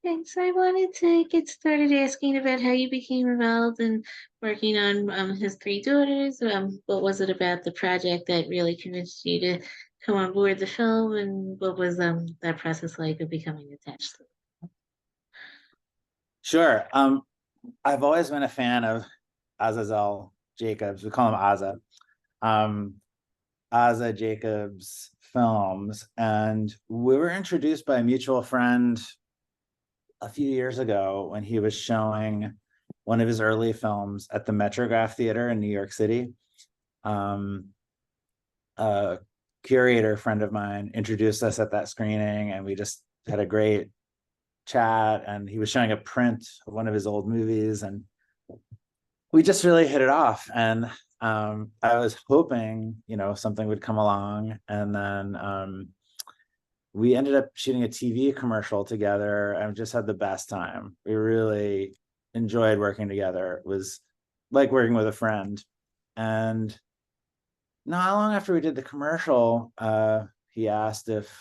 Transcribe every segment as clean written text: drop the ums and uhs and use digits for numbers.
Thanks. I wanted to get started asking about how you became involved in working on his three daughters. What was it about the project that really convinced you to come on board the film, and what was that process like of becoming attached to it? Sure. I've always been a fan of Azazel Jacobs. We call him Aza. Um, Aza Jacobs films, and we were introduced by a mutual friend a few years ago when he was showing one of his early films at the Metrograph Theater in New York City. Um, a curator friend of mine introduced us at that screening, and we just had a great chat. And he was showing a print of one of his old movies, and we just really hit it off. And I was hoping, something would come along. And then we ended up shooting a TV commercial together and just had the best time. We really enjoyed working together. It was like working with a friend. And not long after we did the commercial, he asked if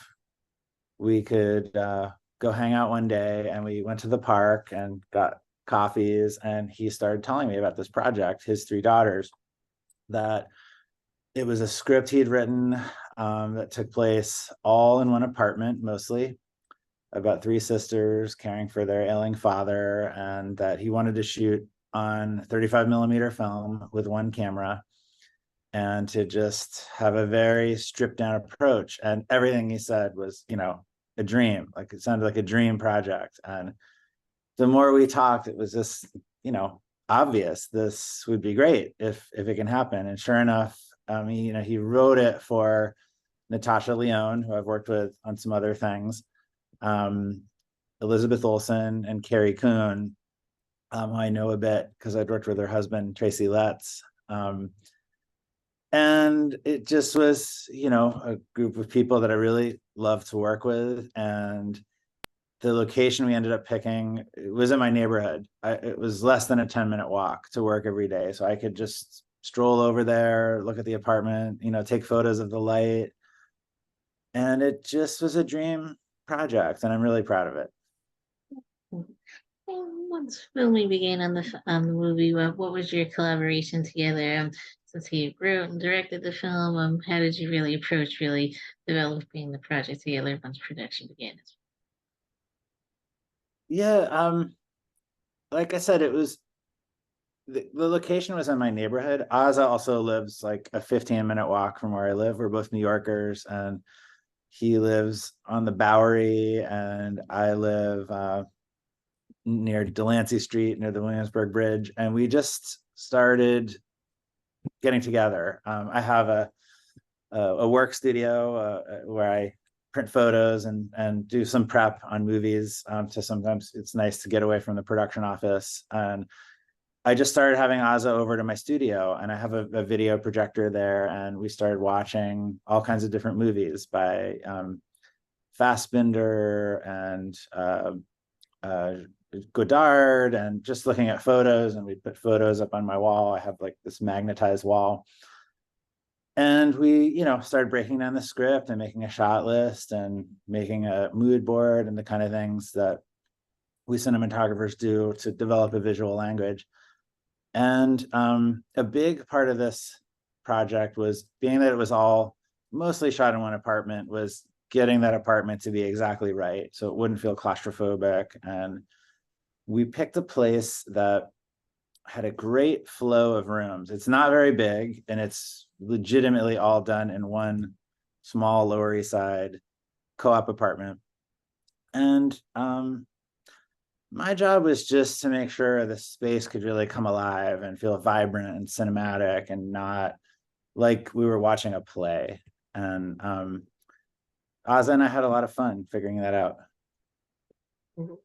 we could go hang out one day, and we went to the park and got coffees, and he started telling me about this project, his three daughters, that it was a script he'd written that took place all in one apartment, mostly about three sisters caring for their ailing father, and that he wanted to shoot on 35 millimeter film with one camera, and to just have a very stripped down approach. And everything he said was, a dream. Like, it sounded like a dream project. And the more we talked, it was just, obvious this would be great if it can happen. And sure enough, he wrote it for Natasha Lyonne, who I've worked with on some other things, um, Elizabeth Olsen, and Carrie Coon, who I know a bit because I'd worked with her husband, Tracy Letts. And it just was, a group of people that I really love to work with. And the location we ended up picking, it was in my neighborhood. It was less than a 10-minute walk to work every day. So I could just stroll over there, look at the apartment, take photos of the light. And it just was a dream project. And I'm really proud of it. And once filming began on the movie, what was your collaboration together? Since he wrote and directed the film, how did you really approach really developing the project together once production began? Yeah. Like I said, it was the location was in my neighborhood. Aza also lives like a 15-minute walk from where I live. We're both New Yorkers, and he lives on the Bowery, and I live near Delancey Street, near the Williamsburg Bridge. And we just started getting together. I have a work studio where I print photos and do some prep on movies. To sometimes it's nice to get away from the production office. And I just started having Aza over to my studio, and I have a video projector there, and we started watching all kinds of different movies by Fassbinder and uh, Godard, and just looking at photos. And we put photos up on my wall. I have like this magnetized wall. And we, started breaking down the script and making a shot list and making a mood board and the kind of things that we cinematographers do to develop a visual language. And a big part of this project was, being that it was all mostly shot in one apartment, was getting that apartment to be exactly right so it wouldn't feel claustrophobic. And we picked a place that had a great flow of rooms. It's not very big, and it's legitimately all done in one small Lower East Side co-op apartment. And my job was just to make sure the space could really come alive and feel vibrant and cinematic, and not like we were watching a play. And Aza and I had a lot of fun figuring that out. Mhm.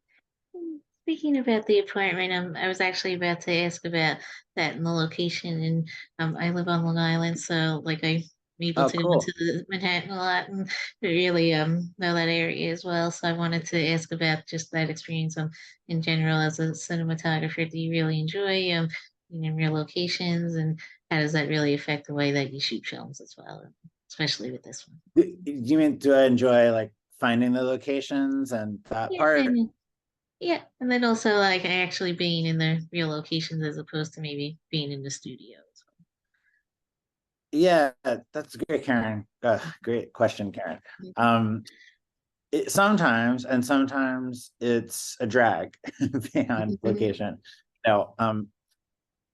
Speaking about the apartment, I was actually about to ask about that in the location, and I live on Long Island, so like I'm able Oh, to go into cool. the Manhattan a lot and really know that area as well. So I wanted to ask about just that experience in general as a cinematographer. Do you really enjoy being in real locations, and how does that really affect the way that you shoot films as well, especially with this one? Do you mean, do I enjoy like finding the locations and that Yeah, part? Yeah, and then also like actually being in the real locations as opposed to maybe being in the studios. Yeah, that's great, Karen. Great question, Karen. Um, sometimes, and sometimes it's a drag being on location. No,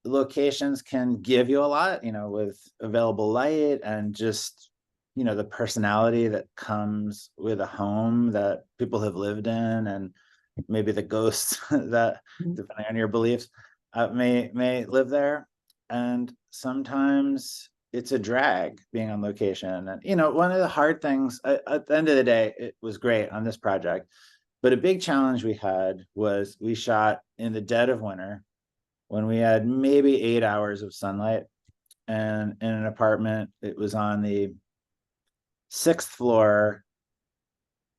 locations can give you a lot, with available light and just, the personality that comes with a home that people have lived in, and maybe the ghosts that, depending on your beliefs, may live there. And sometimes it's a drag being on location. And one of the hard things, at the end of the day, it was great on this project, but a big challenge we had was we shot in the dead of winter when we had maybe 8 hours of sunlight, and in an apartment. It was on the sixth floor,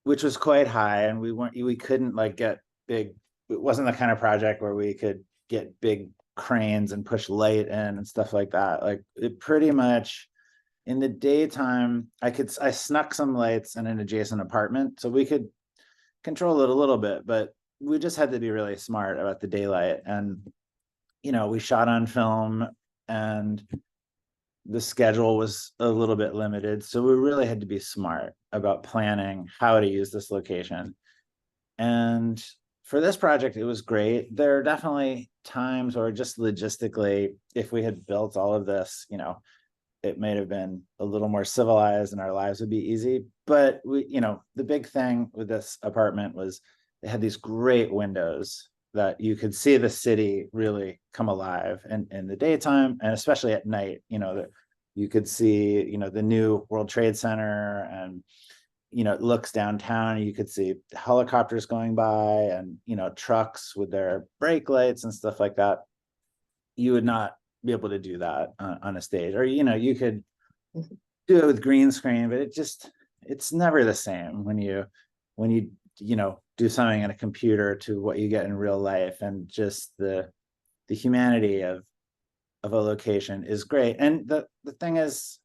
which was quite high, and we couldn't like get big. It wasn't the kind of project where we could get big cranes and push light in and stuff like that. Like, it pretty much, in the daytime, I snuck some lights in an adjacent apartment so we could control it a little bit, but we just had to be really smart about the daylight. And we shot on film, and the schedule was a little bit limited. So we really had to be smart about planning how to use this location. And for this project, it was great. There are definitely times where, just logistically, if we had built all of this, it may have been a little more civilized and our lives would be easy. But the big thing with this apartment was they had these great windows that you could see the city really come alive, and in the daytime, and especially at night, that you could see, the new World Trade Center, and it looks downtown. You could see helicopters going by, and trucks with their brake lights and stuff like that. You would not be able to do that on a stage, or you could do it with green screen, but it's never the same when you do something in a computer to what you get in real life. And just the humanity of a location is great. And the thing is,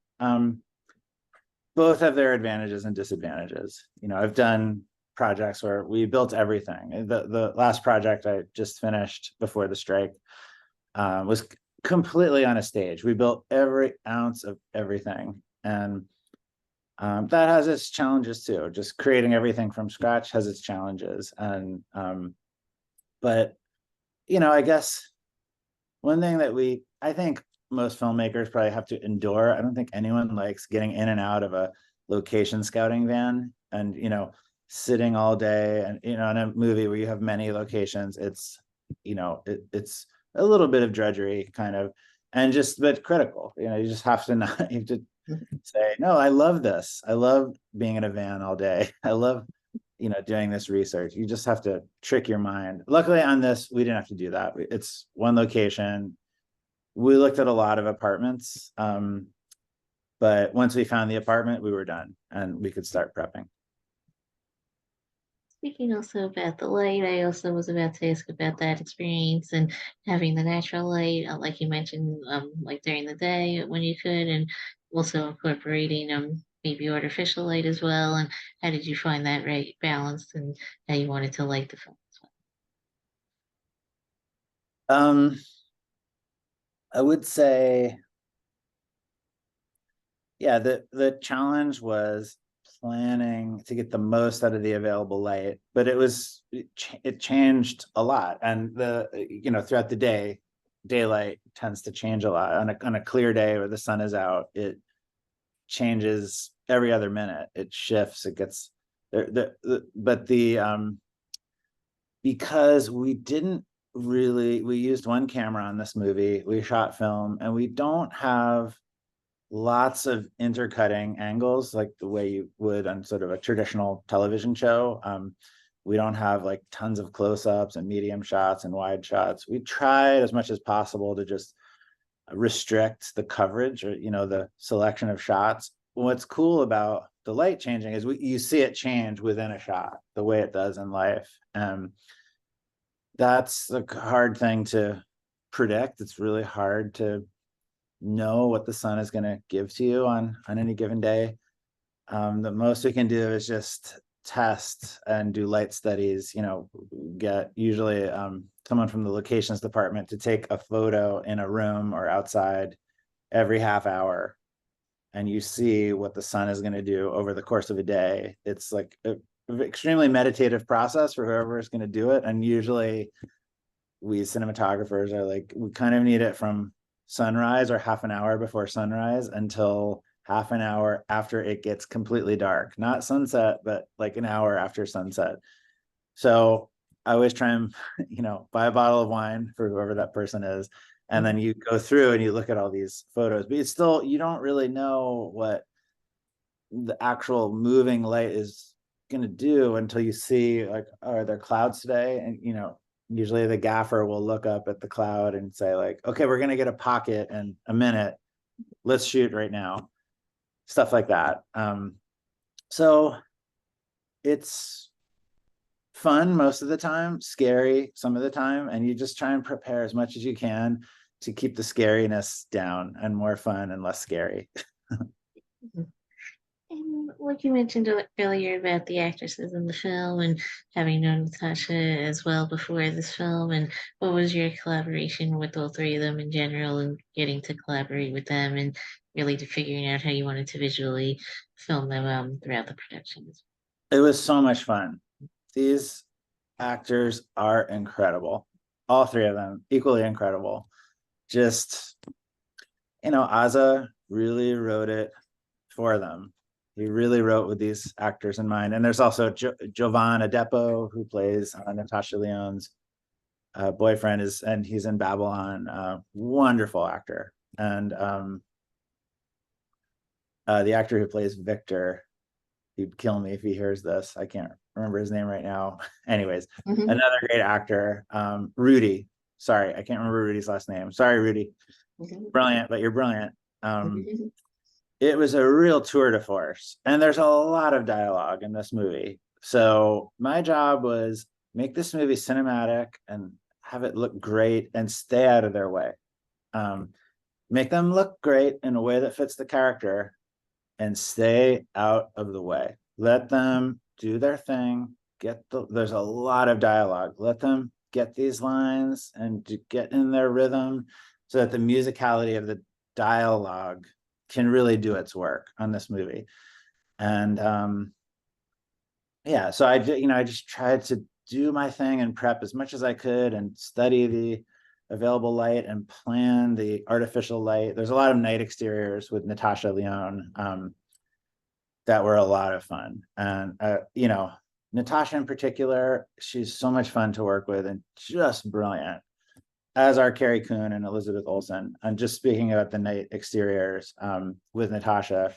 both have their advantages and disadvantages. I've done projects where we built everything. The last project I just finished before the strike was completely on a stage. We built every ounce of everything, and that has its challenges too. Just creating everything from scratch has its challenges. And but I guess one thing that I think most filmmakers probably have to endure. I don't think anyone likes getting in and out of a location scouting van, and sitting all day, and in a movie where you have many locations, it's a little bit of drudgery, kind of, and just but critical. You just have to not you have to say, no, I love this. I love being in a van all day. I love doing this research. You just have to trick your mind. Luckily on this, we didn't have to do that. It's one location. We looked at a lot of apartments, but once we found the apartment, we were done, and we could start prepping. Speaking also about the light, I also was about to ask about that experience and having the natural light, like you mentioned, like during the day when you could, and also incorporating maybe artificial light as well. And how did you find that right balance and how you wanted to light the film as um I would say, yeah, the challenge was planning to get the most out of the available light, but it changed a lot. And throughout the day, daylight tends to change a lot. On a clear day where the sun is out, it changes every other minute. It shifts. It gets there. But because we used one camera on this movie, we shot film, and we don't have lots of intercutting angles like the way you would on sort of a traditional television show. We don't have like tons of close-ups and medium shots and wide shots. We tried as much as possible to just restrict the coverage, or the selection of shots. What's cool about the light changing is you see it change within a shot the way it does in life. That's a hard thing to predict. It's really hard to know what the sun is going to give to you on any given day. The most we can do is just test and do light studies, get usually someone from the locations department to take a photo in a room or outside every half hour, and you see what the sun is going to do over the course of a day. It's like an extremely meditative process for whoever is going to do it. And usually we cinematographers are like, we kind of need it from sunrise or half an hour before sunrise until half an hour after it gets completely dark, not sunset, but like an hour after sunset. So I always try and, buy a bottle of wine for whoever that person is. And then you go through and you look at all these photos, but it's still, you don't really know what the actual moving light is going to do until you see, like, are there clouds today? And, usually the gaffer will look up at the cloud and say, like, okay, we're going to get a pocket in a minute. Let's shoot right now. Stuff like that. So it's fun most of the time, scary some of the time, and you just try and prepare as much as you can to keep the scariness down and more fun and less scary. And like you mentioned earlier about the actresses in the film and having known Natasha as well before this film, and what was your collaboration with all three of them in general and getting to collaborate with them and really to figuring out how you wanted to visually film them throughout the production? It was so much fun. These actors are incredible. All three of them, equally incredible. Just, Aza really wrote it for them. He really wrote with these actors in mind. And there's also Jovan Adepo, who plays Natasha Lyonne's boyfriend, and he's in Babylon. Wonderful actor. And the actor who plays Victor, he'd kill me if he hears this. I can't remember his name right now. Anyways, another great actor, Rudy. Sorry, I can't remember Rudy's last name. Sorry, Rudy. Brilliant, but you're brilliant. It was a real tour de force, and there's a lot of dialogue in this movie. So my job was make this movie cinematic and have it look great and stay out of their way. Make them look great in a way that fits the character and stay out of the way. Let them do their thing. There's a lot of dialogue. Let them get these lines and get in their rhythm so that the musicality of the dialogue can really do its work on this movie. And so I just tried to do my thing and prep as much as I could and study the available light and plan the artificial light. There's a lot of night exteriors with Natasha Lyonne that were a lot of fun. And Natasha in particular, she's so much fun to work with and just brilliant, as are Carrie Coon and Elizabeth Olsen. And just speaking about the night exteriors with Natasha,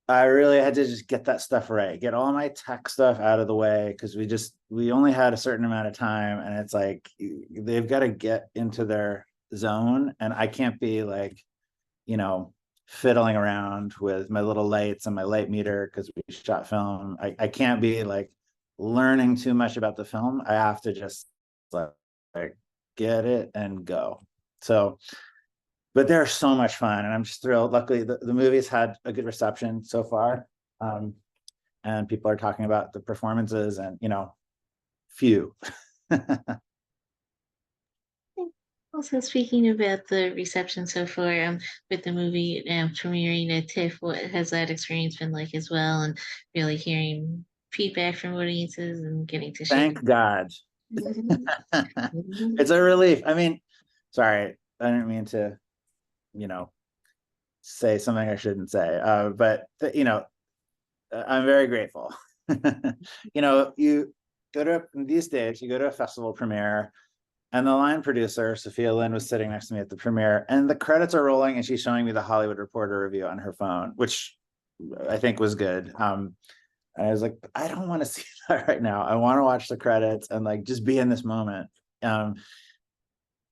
I really had to just get that stuff right, get all my tech stuff out of the way, because we only had a certain amount of time, and it's like they've got to get into their zone, and I can't be like, fiddling around with my little lights and my light meter because we shot film. I can't be like learning too much about the film. I have to just like get it and go. So, but they're so much fun, and I'm just thrilled. Luckily, the movie's had a good reception so far, and people are talking about the performances, and few. Also, speaking about the reception so far, with the movie premiering at TIFF, what has that experience been like as well? And really hearing feedback from audiences and getting to share. Thank God. It's a relief. I mean, sorry, I didn't mean to, say something I shouldn't say. But I'm very grateful. You go to these days, you go to a festival premiere, and the line producer, Sophia Lynn, was sitting next to me at the premiere, and the credits are rolling, and she's showing me the Hollywood Reporter review on her phone, which I think was good. And I was like, I don't want to see that right now. I want to watch the credits and like just be in this moment. I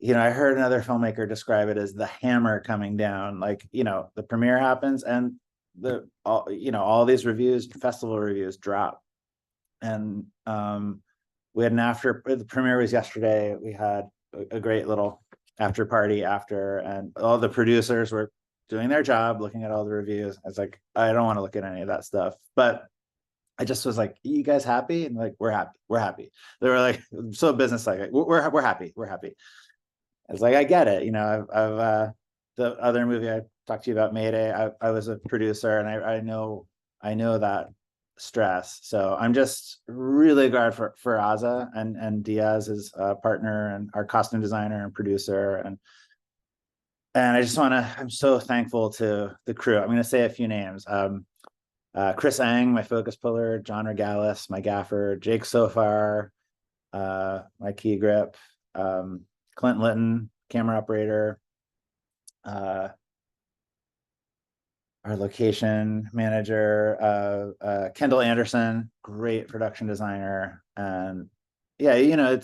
heard another filmmaker describe it as the hammer coming down. Like, the premiere happens and all these reviews, festival reviews drop. And we had the premiere was yesterday. We had a great little after party after, and all the producers were doing their job, looking at all the reviews. I was like, I don't want to look at any of that stuff. But I just was like, "You guys happy?" And like, we're happy. They were like so business-like. We're happy, we're happy. I was like, I get it. I've the other movie I talked to you about, Mayday. I was a producer, and I know that stress. So I'm just really glad for Aza and Diaz, his partner and our costume designer and producer, and I just want to. I'm so thankful to the crew. I'm going to say a few names. Chris Ang, my focus puller, John Regalis, my gaffer, Jake Sofar, my key grip, Clint Litton, camera operator, uh, our location manager, Kendall Anderson, great production designer, and yeah, the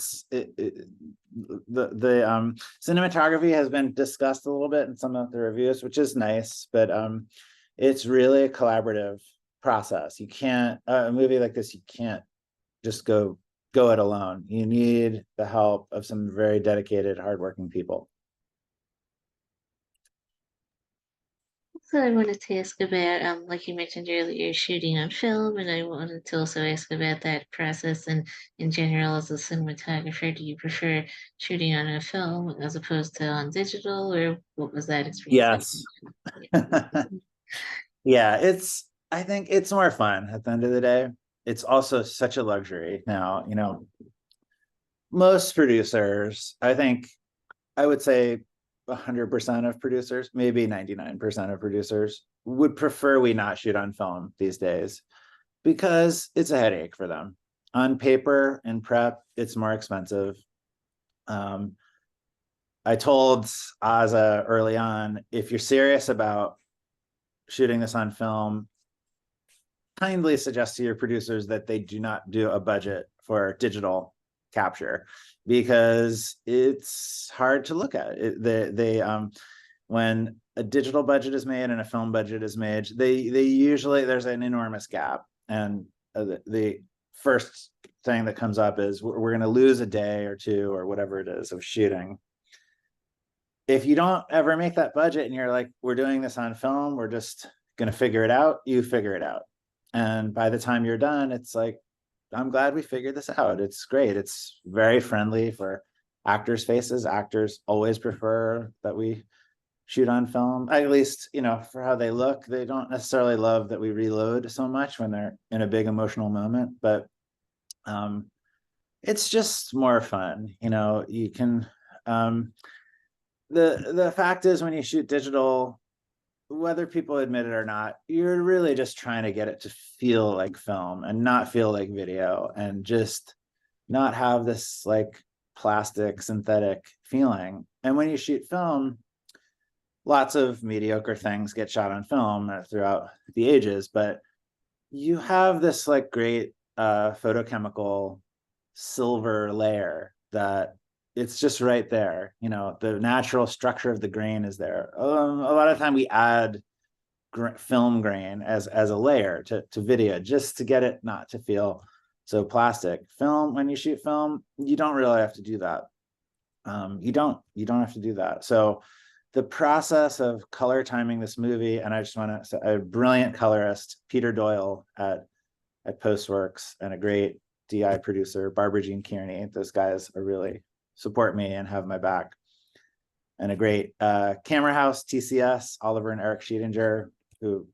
cinematography has been discussed a little bit in some of the reviews, which is nice, but it's really a collaborative process. You can't a movie like this, you can't just go it alone. You need the help of some very dedicated, hardworking people. So I wanted to ask about, like you mentioned earlier, shooting on film, and I wanted to also ask about that process and in general as a cinematographer, do you prefer shooting on a film as opposed to on digital, or what was that experience like? Yes. Yeah, I think it's more fun at the end of the day. It's also such a luxury now, most producers, I think I would say 100% of producers, maybe 99% of producers would prefer we not shoot on film these days because it's a headache for them. On paper and prep, it's more expensive. Um, I told Aza early on, if you're serious about shooting this on film, kindly suggest to your producers that they do not do a budget for digital capture because it's hard to look at. When a digital budget is made and a film budget is made, they usually there's an enormous gap, and the first thing that comes up is we're going to lose a day or two or whatever it is of shooting. If you don't ever make that budget and you're like, we're doing this on film, we're just going to figure it out, you figure it out. And by the time you're done, it's like, I'm glad we figured this out. It's great. It's very friendly for actors' faces. Actors always prefer that we shoot on film, at least, for how they look. They don't necessarily love that we reload so much when they're in a big emotional moment, but it's just more fun. You can, the fact is when you shoot digital, whether people admit it or not, you're really just trying to get it to feel like film and not feel like video and just not have this like plastic synthetic feeling. And when you shoot film, lots of mediocre things get shot on film throughout the ages, but you have this like great photochemical silver layer that it's just right there. The natural structure of the grain is there. A lot of time we add film grain as a layer to video just to get it not to feel so plastic. Film, when you shoot film, you don't really have to do that. You don't have to do that. So the process of color timing this movie, and I just want to say a brilliant colorist, Peter Doyle at Postworks, and a great DI producer, Barbara Jean Kearney. Those guys are really support me and have my back. And a great camera house, TCS, Oliver and Eric Schiedinger, who,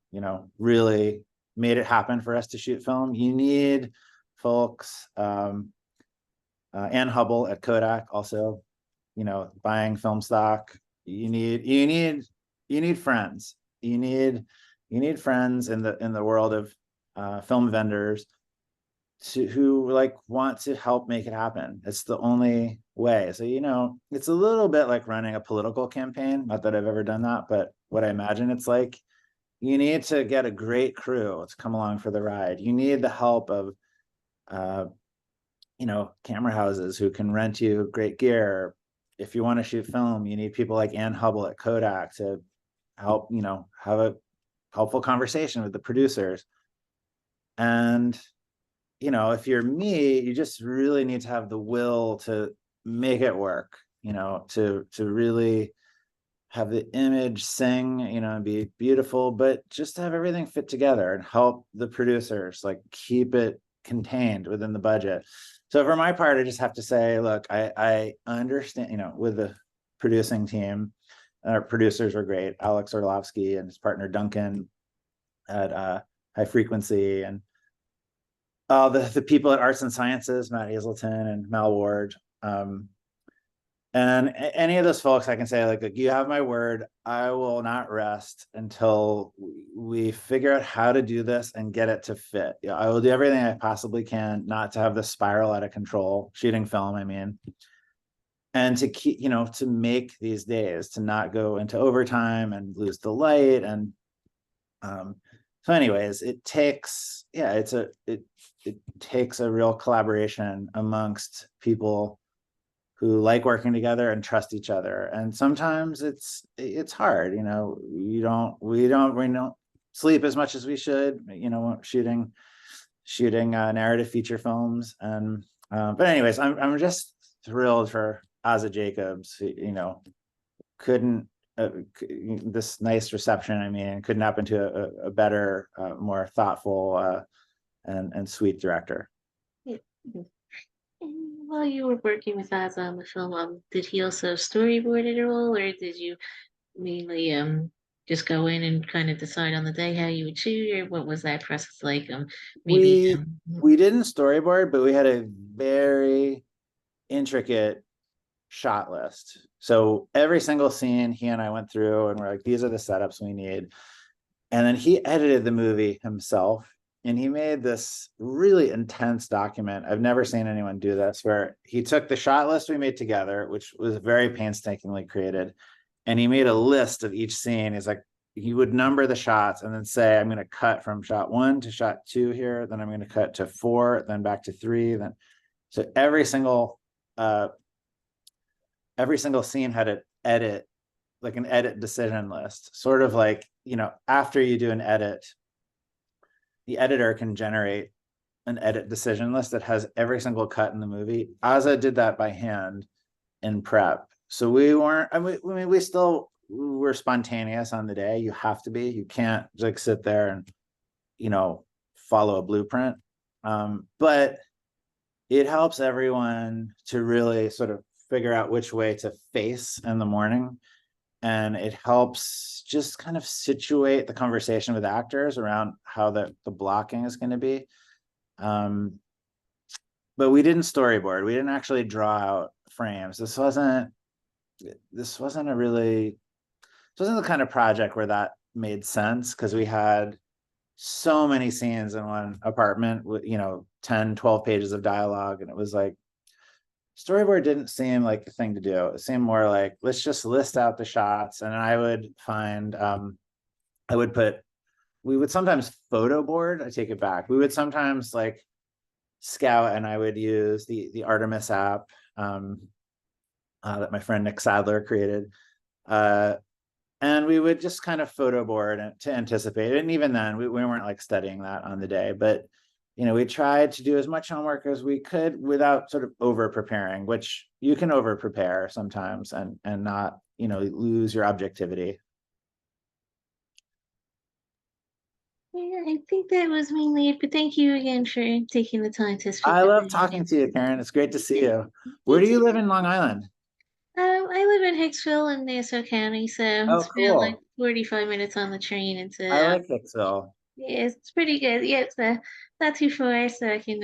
really made it happen for us to shoot film. You need folks, Ann Hubble at Kodak also, buying film stock. You need friends. You need friends in the world of film vendors who like want to help make it happen. It's the only way. So it's a little bit like running a political campaign. Not that I've ever done that, but what I imagine it's like, you need to get a great crew to come along for the ride. You need the help of camera houses who can rent you great gear. If you want to shoot film, you need people like Ann Hubble at Kodak to help, have a helpful conversation with the producers. And if you're me, you just really need to have the will to make it work, to really have the image sing, and be beautiful, but just to have everything fit together and help the producers like keep it contained within the budget. So for my part, I just have to say, look, I understand, with the producing team, our producers were great, Alex Orlovsky and his partner Duncan at High Frequency, and the people at Arts and Sciences, Matt Hazelton and Mal Ward. And any of those folks, I can say, like, you have my word, I will not rest until we figure out how to do this and get it to fit. I will do everything I possibly can not to have this spiral out of control, shooting film, I mean, and to keep, to make these days, to not go into overtime and lose the light. And so anyways, it takes, it takes a real collaboration amongst people who like working together and trust each other. And sometimes it's hard, we don't sleep as much as we should, shooting narrative feature films. And but anyways, I'm just thrilled for Aza Jacobs, couldn't this nice reception, I mean, couldn't happen to a better, more thoughtful and sweet director. Yeah. And while you were working with Oz on the film, did he also storyboard it at all, or did you mainly just go in and kind of decide on the day how you would shoot, or what was that process like? Maybe We didn't storyboard, but we had a very intricate shot list. So every single scene he and I went through and we're like, these are the setups we need. And then he edited the movie himself, and he made this really intense document. I've never seen anyone do this, where he took the shot list we made together, which was very painstakingly created, and he made a list of each scene. He's like, he would number the shots and then say, I'm going to cut from shot 1 to shot 2 here, then I'm going to cut to 4, then back to 3, then so every single scene had an edit, like an edit decision list, sort of like, after you do an edit, the editor can generate an edit decision list that has every single cut in the movie. Aza did that by hand in prep. So we weren't, I mean, we still were spontaneous on the day. You have to be, you can't like sit there and, follow a blueprint. But it helps everyone to really sort of figure out which way to face in the morning. And it helps just kind of situate the conversation with actors around how the blocking is going to be. But we didn't storyboard. We didn't actually draw out frames. This wasn't the kind of project where that made sense, because we had so many scenes in one apartment with 10 12 pages of dialogue, and it was like, storyboard didn't seem like the thing to do. It seemed more like, let's just list out the shots. And I would find we would sometimes photo board. I take it back, we would sometimes like scout, and I would use the Artemis app that my friend Nick Sadler created, and we would just kind of photo board to anticipate. And even then we weren't like studying that on the day, but we tried to do as much homework as we could without sort of over preparing, which you can over prepare sometimes and not, lose your objectivity. Yeah, I think that was mainly it, but thank you again for taking the time to speak I with love me. talking to you, Karen. It's great to see you. Where You do you live too. in Long Island? I live in Hicksville in Nassau County, so Oh, it's about like cool. 45 minutes on the train I into, like Hicksville. yeah, it's pretty good. Yeah, it's not too far, so I can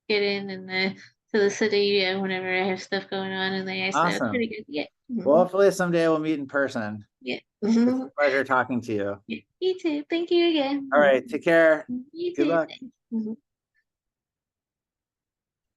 get in and to the city whenever I have stuff going on in there, so it's pretty Awesome. good. Yeah. Well, hopefully someday we'll meet in person. Yeah. It's a pleasure talking to you. Yeah. You too. Thank you again. All right, take care. You Good too. luck. Thanks.